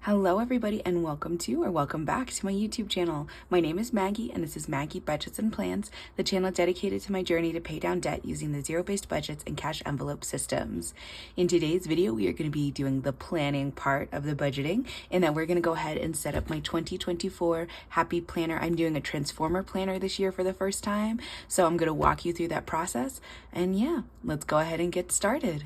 Hello everybody and welcome back to my YouTube channel. My name is Maggie and this is Maggie Budgets and Plans, the channel dedicated to my journey to pay down debt using the zero-based budgets and cash envelope systems. In today's video, we are going to be doing the planning part of the budgeting, and then we're going to go ahead and set up my 2024 Happy Planner. I'm doing a Transformer planner this year for the first time, so I'm going to walk you through that process. And yeah, let's go ahead and get started.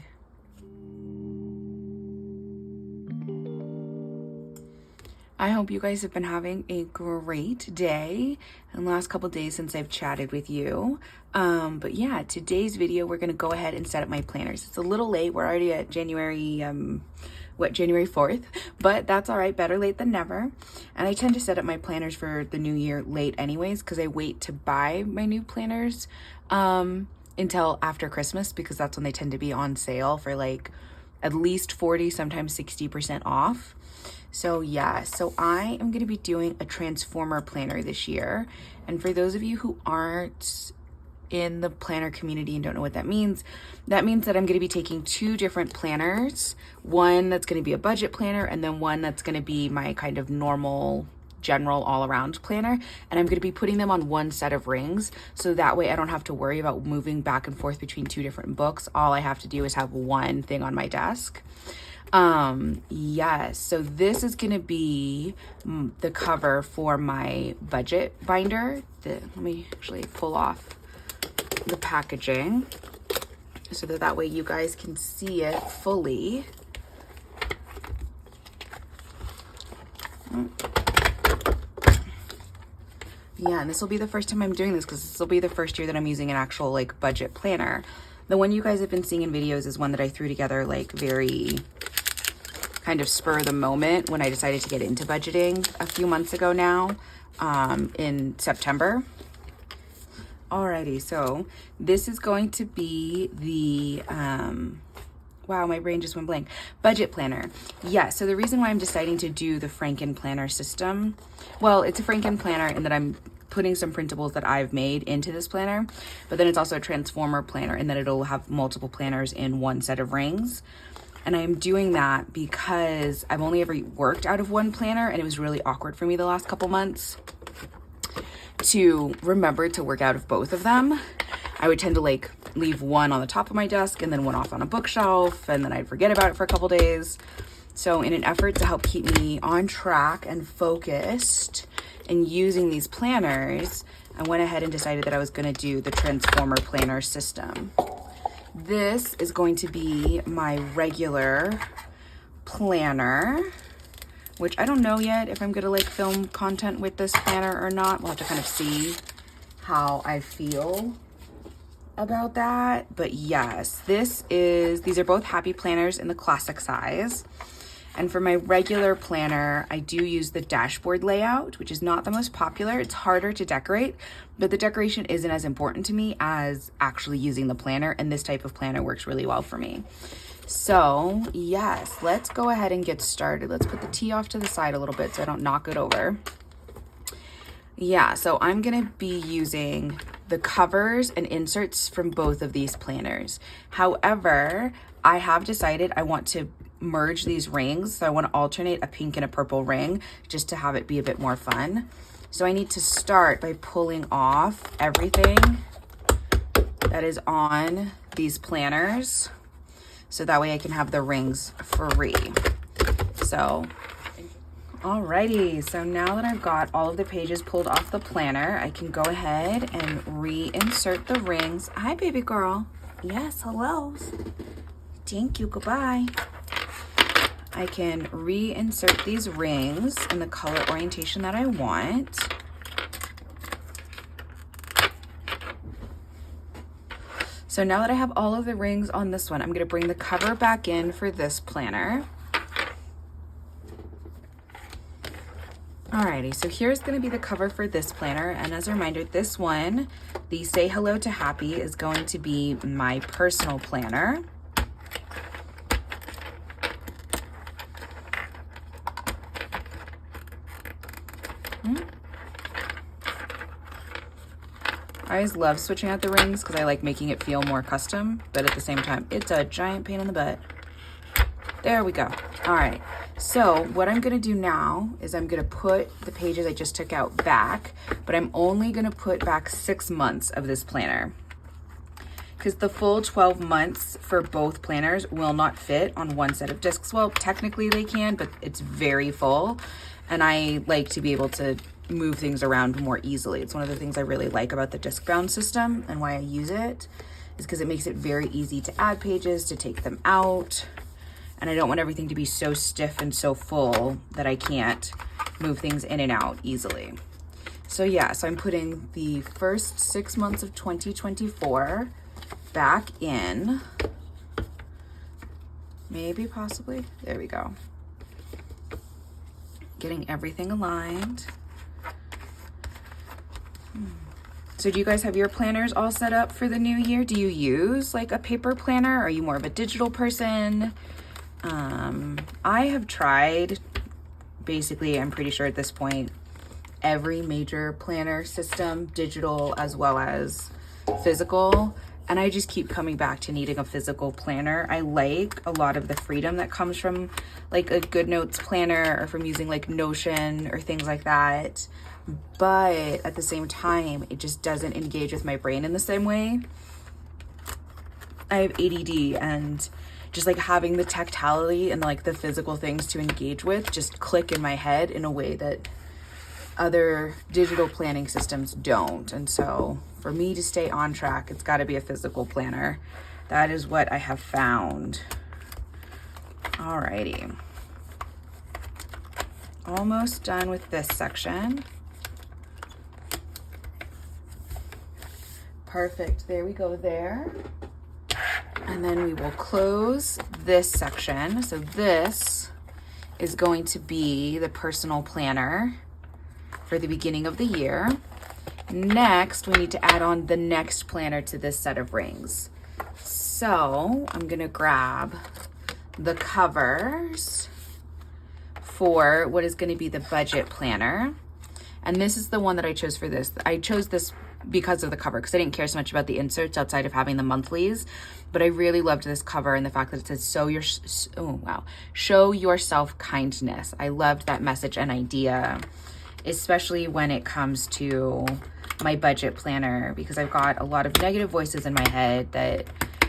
I hope you guys have been having a great day in the last couple days since I've chatted with you. But yeah, today's video, we're going to go ahead and set up my planners. It's a little late. We're already at January 4th, but that's all right. Better late than never. And I tend to set up my planners for the new year late anyways, because I wait to buy my new planners until after Christmas, because that's when they tend to be on sale for like at least 40, sometimes 60% off. So yeah, so I am going to be doing a Transformer planner this year. And for those of you who aren't in the planner community and don't know what that means that I'm going to be taking two different planners. One that's going to be a budget planner, and then one that's going to be my kind of normal general all-around planner, and I'm going to be putting them on one set of rings, so that way I don't have to worry about moving back and forth between two different books. All I have to do is have one thing on my desk. Yes, so this is going to be the cover for my budget binder. Let me actually pull off the packaging so that way you guys can see it fully. Yeah, and this will be the first time I'm doing this, because this will be the first year that I'm using an actual like budget planner. The one you guys have been seeing in videos is one that I threw together like very kind of spur of the moment when I decided to get into budgeting a few months ago now, in September. Alrighty, so this is going to be the, wow, my brain just went blank. Budget planner. Yeah, so the reason why I'm deciding to do the Franken planner system, well, it's a Franken planner in that I'm putting some printables that I've made into this planner, but then it's also a Transformer planner in that it'll have multiple planners in one set of rings. And I'm doing that because I've only ever worked out of one planner, and it was really awkward for me the last couple months to remember to work out of both of them. I would tend to like leave one on the top of my desk and then one off on a bookshelf, and then I'd forget about it for a couple days. So in an effort to help keep me on track and focused and using these planners, I went ahead and decided that I was going to do the Transformer planner system. This is going to be my regular planner, which I don't know yet if I'm going to like film content with this planner or not. We'll have to kind of see how I feel about that. But yes, these are both Happy planners in the classic size. And for my regular planner, I do use the dashboard layout, which is not the most popular. It's harder to decorate, but the decoration isn't as important to me as actually using the planner, and this type of planner works really well for me. So yes, let's go ahead and get started. Let's put the tea off to the side a little bit so I don't knock it over. Yeah, so I'm gonna be using the covers and inserts from both of these planners. However, I have decided I want to merge these rings, so I want to alternate a pink and a purple ring just to have it be a bit more fun. So I need to start by pulling off everything that is on these planners, so that way I can have the rings free. So alrighty, so now that I've got all of the pages pulled off the planner, I can go ahead and reinsert the rings. Hi, baby girl. Yes, hello. Thank you, goodbye. I can reinsert these rings in the color orientation that I want. So now that I have all of the rings on this one, I'm going to bring the cover back in for this planner. Alrighty, so here's going to be the cover for this planner. And as a reminder, this one, the Say Hello to Happy, is going to be my personal planner. I always love switching out the rings because I like making it feel more custom, but at the same time, it's a giant pain in the butt. There we go. All right, So what I'm gonna do now is I'm gonna put the pages I just took out back, but I'm only gonna put back 6 months of this planner, because the full 12 months for both planners will not fit on one set of discs. Well, technically they can, but it's very full, and I like to be able to move things around more easily. It's one of the things I really like about the disc bound system, and why I use it is because it makes it very easy to add pages, to take them out, and I don't want everything to be so stiff and so full that I can't move things in and out easily. So yeah, so I'm putting the first 6 months of 2024 back in, maybe, possibly, there we go. Getting everything aligned. So do you guys have your planners all set up for the new year? Do you use like a paper planner? Are you more of a digital person? I have tried, basically, I'm pretty sure at this point, every major planner system, digital as well as physical, and I just keep coming back to needing a physical planner. I like a lot of the freedom that comes from like a GoodNotes planner, or from using like Notion or things like that, but at the same time, it just doesn't engage with my brain in the same way. I have ADD, and just like having the tactility and like the physical things to engage with just click in my head in a way that other digital planning systems don't. And so for me to stay on track, it's got to be a physical planner. That is what I have found. Alrighty. Almost done with this section. Perfect. There we go there. And then we will close this section. So this is going to be the personal planner for the beginning of the year. Next, we need to add on the next planner to this set of rings. So I'm gonna grab the covers for what is gonna be the budget planner. And this is the one that I chose for this. I chose this because of the cover, because I didn't care so much about the inserts outside of having the monthlies, but I really loved this cover and the fact that it says show yourself kindness. I loved that message and idea, especially when it comes to my budget planner, because I've got a lot of negative voices in my head that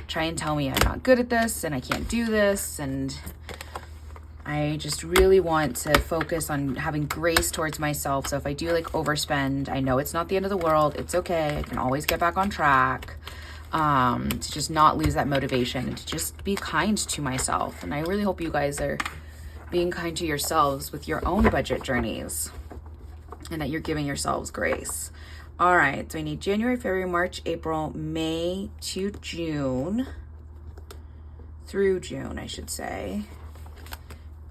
try and tell me I'm not good at this and I can't do this, and I just really want to focus on having grace towards myself. So if I do like overspend, I know it's not the end of the world. It's okay. I can always get back on track. To just not lose that motivation and to just be kind to myself. And I really hope you guys are being kind to yourselves with your own budget journeys, and that you're giving yourselves grace. All right, so I need January, February, March, April, May to June, through June, I should say,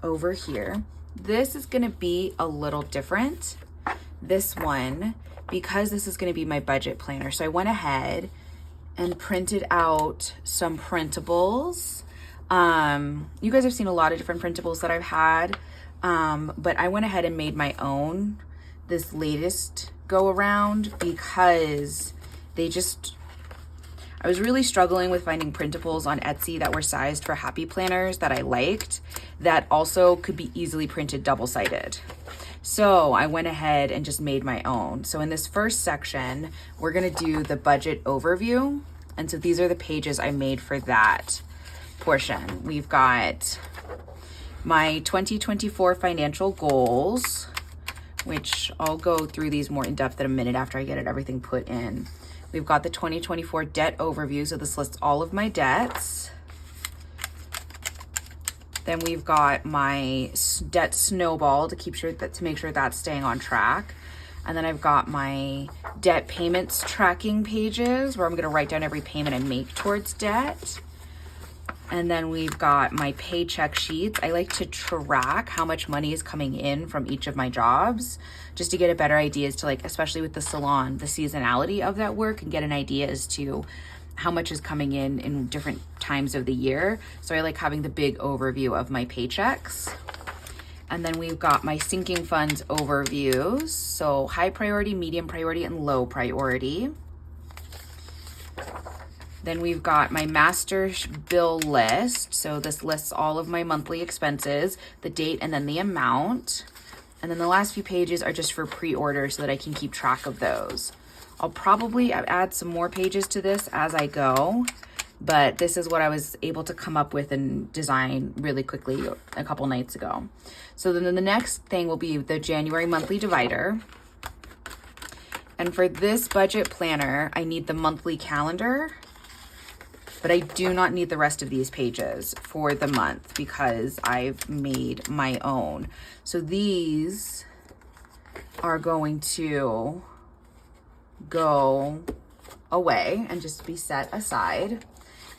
over here. This is gonna be a little different, this one, because this is gonna be my budget planner. So I went ahead and printed out some printables. You guys have seen a lot of different printables that I've had, but I went ahead and made my own this latest go around, because I was really struggling with finding printables on Etsy that were sized for happy planners that I liked, that also could be easily printed double-sided. So I went ahead and just made my own. So in this first section, we're gonna do the budget overview. And so these are the pages I made for that portion. We've got my 2024 financial goals, which I'll go through these more in depth in a minute after I get everything put in. We've got the 2024 debt overview, so this lists all of my debts. Then we've got my debt snowball to make sure that's staying on track. And then I've got my debt payments tracking pages, where I'm gonna write down every payment I make towards debt. And then we've got my paycheck sheets. I like to track how much money is coming in from each of my jobs, just to get a better idea as to, like, especially with the salon, the seasonality of that work, and get an idea as to how much is coming in different times of the year. So I like having the big overview of my paychecks. And then we've got my sinking funds overviews. So high priority, medium priority, and low priority. Then we've got my master bill list. So this lists all of my monthly expenses, the date, and then the amount. And then the last few pages are just for pre-order so that I can keep track of those. I'll probably add some more pages to this as I go, but this is what I was able to come up with and design really quickly a couple nights ago. So then the next thing will be the January monthly divider. And for this budget planner, I need the monthly calendar, but I do not need the rest of these pages for the month because I've made my own. So these are going to go away and just be set aside.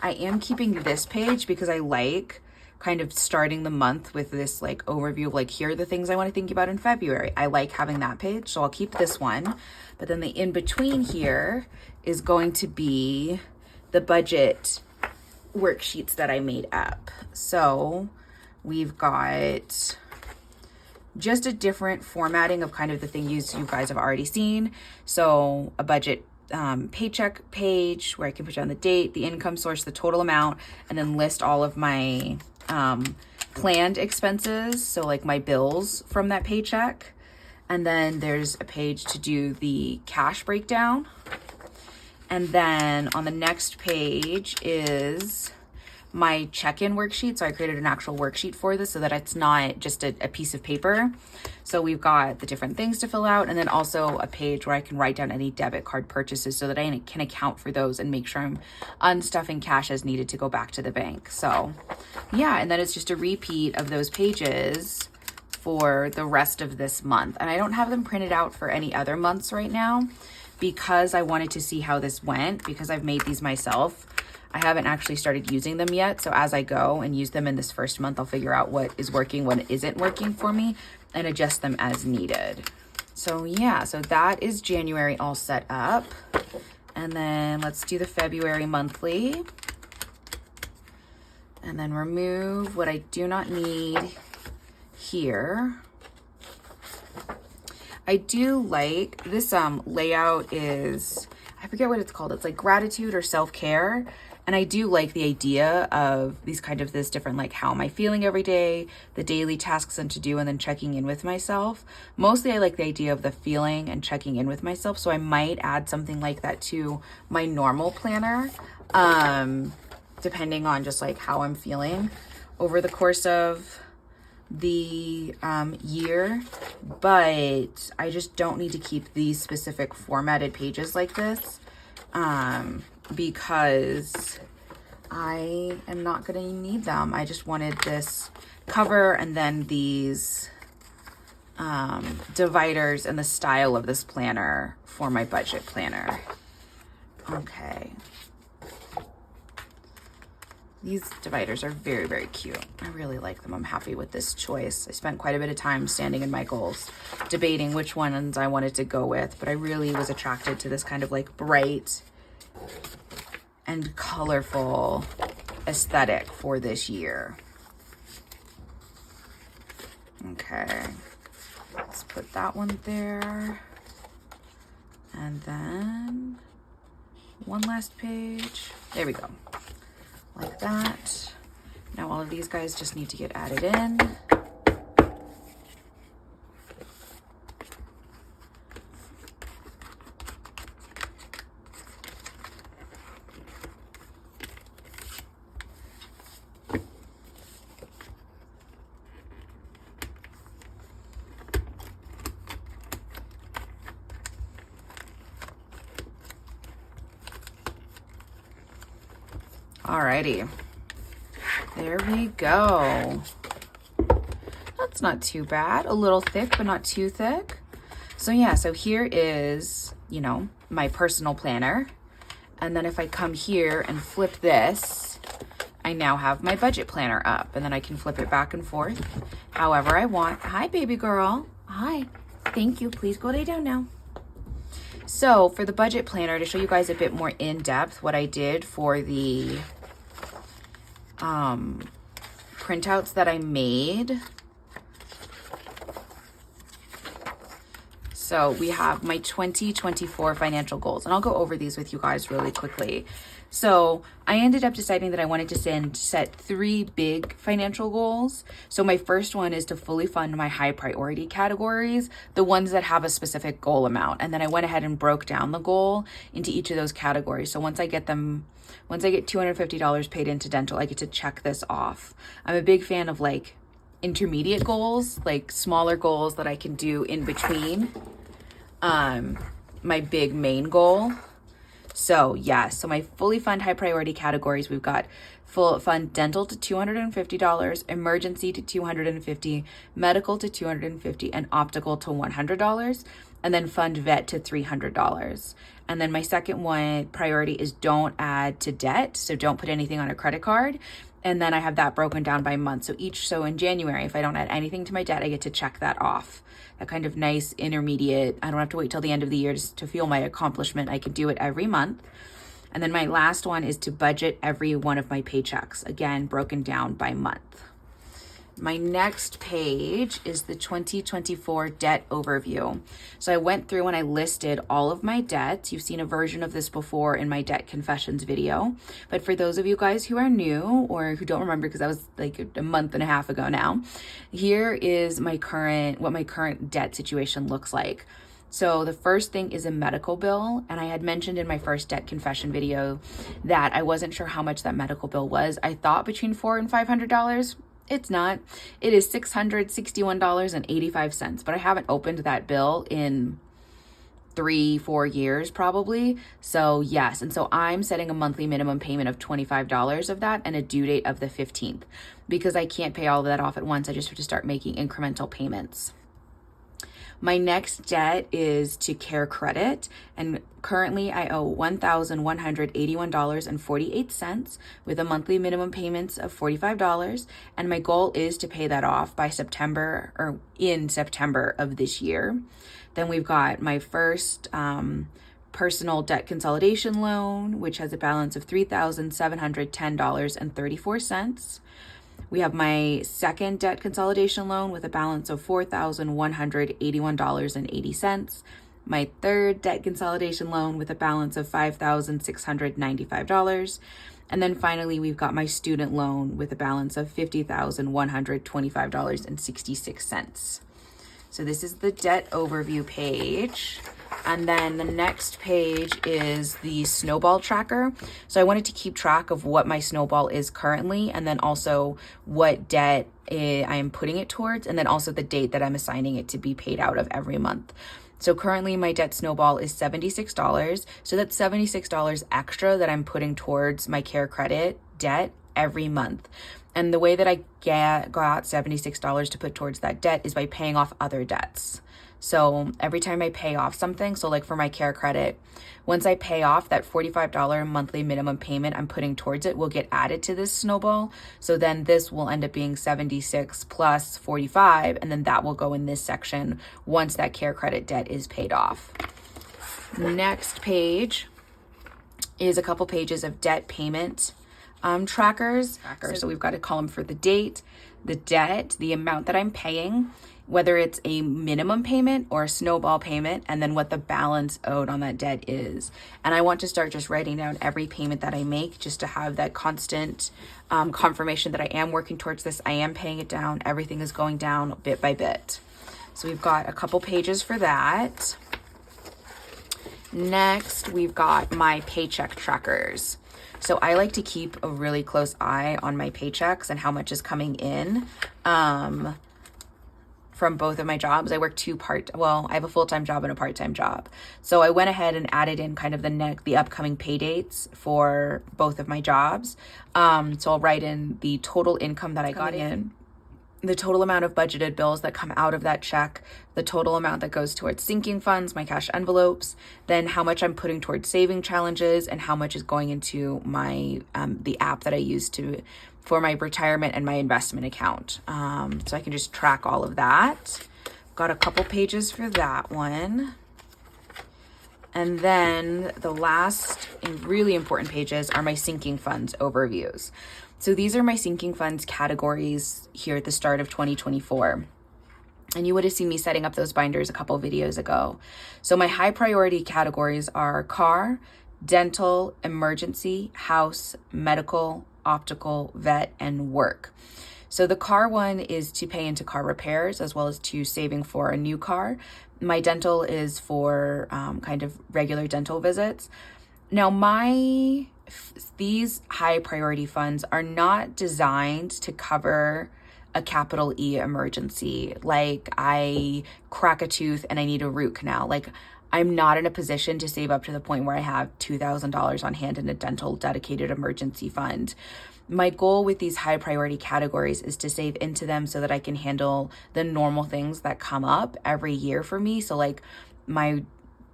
I am keeping this page because I like kind of starting the month with this like overview of like, here are the things I want to think about in February. I like having that page, so I'll keep this one. But then the in between here is going to be the budget worksheets that I made up. So we've got just a different formatting of kind of the things you guys have already seen. So a budget paycheck page where I can put down the date, the income source, the total amount, and then list all of my planned expenses. So like my bills from that paycheck. And then there's a page to do the cash breakdown. And then on the next page is my check-in worksheet. So I created an actual worksheet for this so that it's not just a piece of paper. So we've got the different things to fill out, and then also a page where I can write down any debit card purchases so that I can account for those and make sure I'm unstuffing cash as needed to go back to the bank. So yeah, and then it's just a repeat of those pages for the rest of this month. And I don't have them printed out for any other months right now because I wanted to see how this went, because I've made these myself. I haven't actually started using them yet. So as I go and use them in this first month, I'll figure out what is working, what isn't working for me, and adjust them as needed. So yeah, so that is January all set up. And then let's do the February monthly. And then remove what I do not need here. I do like this layout is, I forget what it's called. It's like gratitude or self-care. And I do like the idea of these kind of this different, like, how am I feeling every day, the daily tasks and to do, and then checking in with myself. Mostly I like the idea of the feeling and checking in with myself. So I might add something like that to my normal planner, depending on just like how I'm feeling over the course of the year. But I just don't need to keep these specific formatted pages like this. Because I am not going to need them. I just wanted this cover and then these dividers and the style of this planner for my budget planner. Okay. These dividers are very, very cute. I really like them. I'm happy with this choice. I spent quite a bit of time standing in Michael's debating which ones I wanted to go with, but I really was attracted to this kind of like bright and colorful aesthetic for this year. Okay, let's put that one there. And then one last page. There we go. Like that. Now all of these guys just need to get added in. Alrighty, there we go. That's not too bad. A little thick, but not too thick. So yeah, so here is, you know, my personal planner. And then if I come here and flip this, I now have my budget planner up, and then I can flip it back and forth however I want. Hi, baby girl. Hi. Thank you. Please go lay down now. So for the budget planner, to show you guys a bit more in depth what I did for the printouts that I made. So we have my 2024 financial goals, and I'll go over these with you guys really quickly. So I ended up deciding that I wanted to set 3 big financial goals. So my first one is to fully fund my high priority categories, the ones that have a specific goal amount. And then I went ahead and broke down the goal into each of those categories. So once I get $250 paid into dental, I get to check this off. I'm a big fan of like intermediate goals, like smaller goals that I can do in between my big main goal. So so my fully fund high priority categories, we've got full fund dental to $250, emergency to $250, medical to $250, and optical to $100, and then fund vet to $300. And then my second one priority is don't add to debt, so don't put anything on a credit card. And then I have that broken down by month. So in January, if I don't add anything to my debt, I get to check that off. That kind of nice intermediate. I don't have to wait till the end of the year to feel my accomplishment. I can do it every month. And then my last one is to budget every one of my paychecks. Again, broken down by month. My next page is the 2024 debt overview. So I went through and I listed all of my debts. You've seen a version of this before in my debt confessions video. But for those of you guys who are new or who don't remember, because that was like a month and a half ago now, here is what my current debt situation looks like. So the first thing is a medical bill. And I had mentioned in my first debt confession video that I wasn't sure how much that medical bill was. I thought between $400 and $500. It's not. It is $661.85, but I haven't opened that bill in 3-4 years probably. So yes, and so I'm setting a monthly minimum payment of $25 of that and a due date of the 15th because I can't pay all of that off at once. I just have to start making incremental payments. My next debt is to Care Credit, and currently I owe $1,181.48 with a monthly minimum payments of $45, and my goal is to pay that off by in September of this year. Then we've got my first personal debt consolidation loan, which has a balance of $3,710.34. We have my second debt consolidation loan with a balance of $4,181.80. My third debt consolidation loan with a balance of $5,695. And then finally, we've got my student loan with a balance of $50,125.66. So this is the debt overview page. And then the next page is the snowball tracker. So I wanted to keep track of what my snowball is currently, and then also what debt I am putting it towards, and then also the date that I'm assigning it to be paid out of every month. So currently my debt snowball is $76. So that's $76 extra that I'm putting towards my Care Credit debt every month. And the way that I got $76 to put towards that debt is by paying off other debts. So every time I pay off something, so like for my Care Credit, once I pay off that $45 monthly minimum payment I'm putting towards it will get added to this snowball. So then this will end up being 76 plus 45, and then that will go in this section once that Care Credit debt is paid off. Next page is a couple pages of debt payment trackers. So we've got a column for the date, the debt, the amount that I'm paying, whether it's a minimum payment or a snowball payment, and then what the balance owed on that debt is. And I want to start just writing down every payment that I make just to have that constant confirmation that I am working towards this. I am paying it down. Everything is going down bit by bit. So we've got a couple pages for that. Next, we've got my paycheck trackers. So I like to keep a really close eye on my paychecks and how much is coming in from both of my jobs. I work I have a full-time job and a part-time job. So I went ahead and added in kind of the upcoming pay dates for both of my jobs. So I'll write in the total income that I got in, the total amount of budgeted bills that come out of that check, the total amount that goes towards sinking funds, my cash envelopes, then how much I'm putting towards saving challenges, and how much is going into my the app that I use for my retirement and my investment account. So I can just track all of that. Got a couple pages for that one. And then the last and really important pages are my sinking funds overviews. So these are my sinking funds categories here at the start of 2024. And you would have seen me setting up those binders a couple videos ago. So my high priority categories are car, dental, emergency, house, medical, optical, vet, and work. So the car one is to pay into car repairs as well as to saving for a new car. My dental is for kind of regular dental visits. Now these high priority funds are not designed to cover a capital E emergency, like I crack a tooth and I need a root canal. Like, I'm not in a position to save up to the point where I have $2,000 on hand in a dental dedicated emergency fund. My goal with these high priority categories is to save into them so that I can handle the normal things that come up every year for me. So like my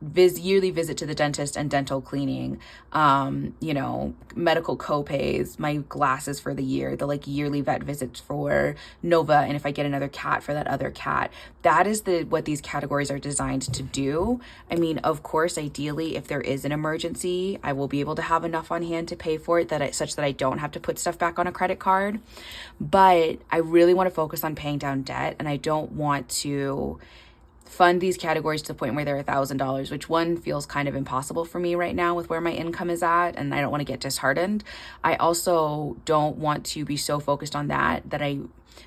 yearly visit to the dentist and dental cleaning, medical co-pays, my glasses for the year, the like yearly vet visits for Nova, and if I get another cat, for that other cat. That is what these categories are designed to do. I mean, of course, ideally, if there is an emergency, I will be able to have enough on hand to pay for it such that I don't have to put stuff back on a credit card. But I really want to focus on paying down debt, and I don't want to fund these categories to the point where they're $1,000, which one feels kind of impossible for me right now with where my income is at, and I don't want to get disheartened. I also don't want to be so focused on that I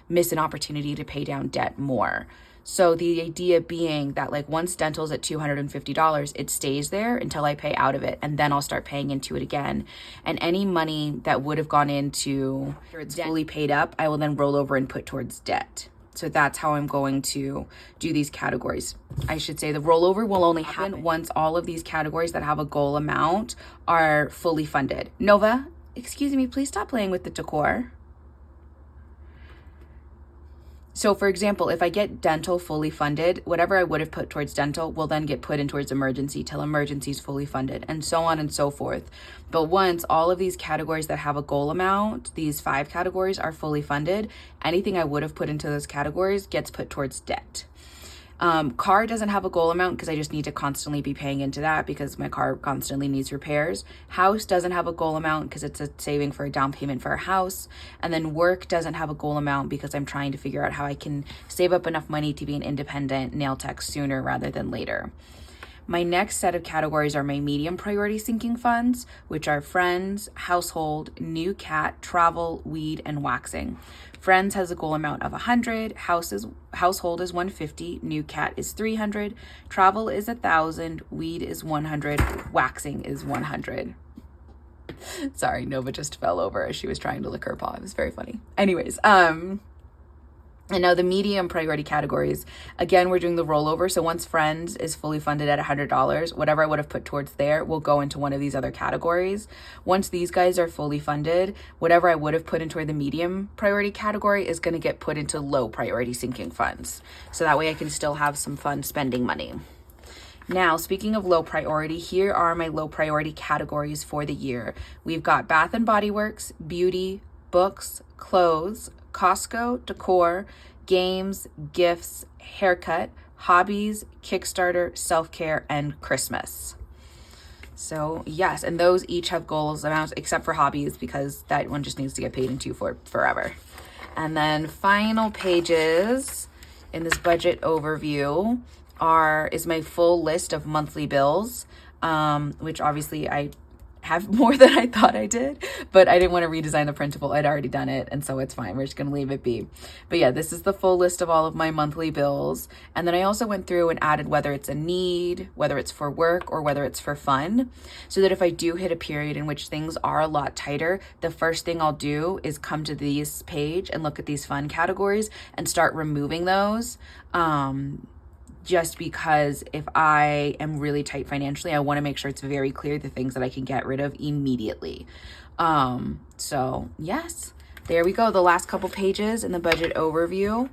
miss an opportunity to pay down debt more. So the idea being that like once dental's at $250, it stays there until I pay out of it, and then I'll start paying into it again. And any money that would have gone into it's fully paid up, I will then roll over and put towards debt. So that's how I'm going to do these categories. I should say the rollover will only happen once all of these categories that have a goal amount are fully funded. Nova, excuse me, please stop playing with the decor. So for example, if I get dental fully funded, whatever I would have put towards dental will then get put in towards emergency till emergency is fully funded, and so on and so forth. But once all of these categories that have a goal amount, these 5 categories are fully funded, anything I would have put into those categories gets put towards debt. Car doesn't have a goal amount because I just need to constantly be paying into that because my car constantly needs repairs. House doesn't have a goal amount because it's a saving for a down payment for a house. And then work doesn't have a goal amount because I'm trying to figure out how I can save up enough money to be an independent nail tech sooner rather than later. My next set of categories are my medium priority sinking funds, which are friends, household, new cat, travel, weed, and waxing. Friends has a goal amount of 100, household is 150, new cat is 300, travel is 1,000, weed is 100, waxing is 100. Sorry, Nova just fell over as she was trying to lick her paw. It was very funny. Anyways, and now the medium priority categories, again, we're doing the rollover. So once friends is fully funded at $100, whatever I would have put towards there will go into one of these other categories. Once these guys are fully funded, whatever I would have put into the medium priority category is going to get put into low priority sinking funds. So that way I can still have some fun spending money. Now, speaking of low priority, here are my low priority categories for the year. We've got Bath and Body Works, beauty, books, clothes, Costco, decor, games, gifts, haircut, hobbies, Kickstarter, self-care, and Christmas. So yes, and those each have goals amounts except for hobbies because that one just needs to get paid into for forever. And then final pages in this budget overview is my full list of monthly bills, which obviously I have more than I thought I did, but I didn't want to redesign the printable. I'd already done it, and so it's fine. We're just going to leave it be. But yeah, this is the full list of all of my monthly bills. And then I also went through and added whether it's a need, whether it's for work, or whether it's for fun, so that if I do hit a period in which things are a lot tighter, the first thing I'll do is come to this page and look at these fun categories and start removing those. Just because if I am really tight financially, I want to make sure it's very clear the things that I can get rid of immediately. So yes, there we go. The last couple pages in the budget overview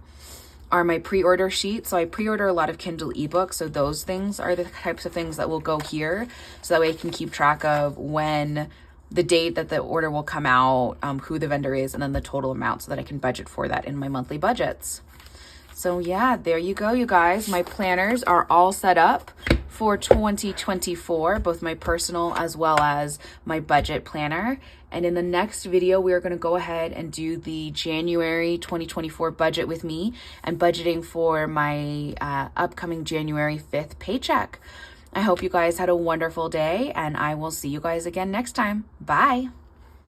are my pre-order sheet. So I pre-order a lot of Kindle ebooks. So those things are the types of things that will go here. So that way I can keep track of when the date that the order will come out, who the vendor is, and then the total amount so that I can budget for that in my monthly budgets. So yeah, there you go, you guys. My planners are all set up for 2024, both my personal as well as my budget planner. And in the next video, we are going to go ahead and do the January 2024 budget with me and budgeting for my upcoming January 5th paycheck. I hope you guys had a wonderful day, and I will see you guys again next time. Bye.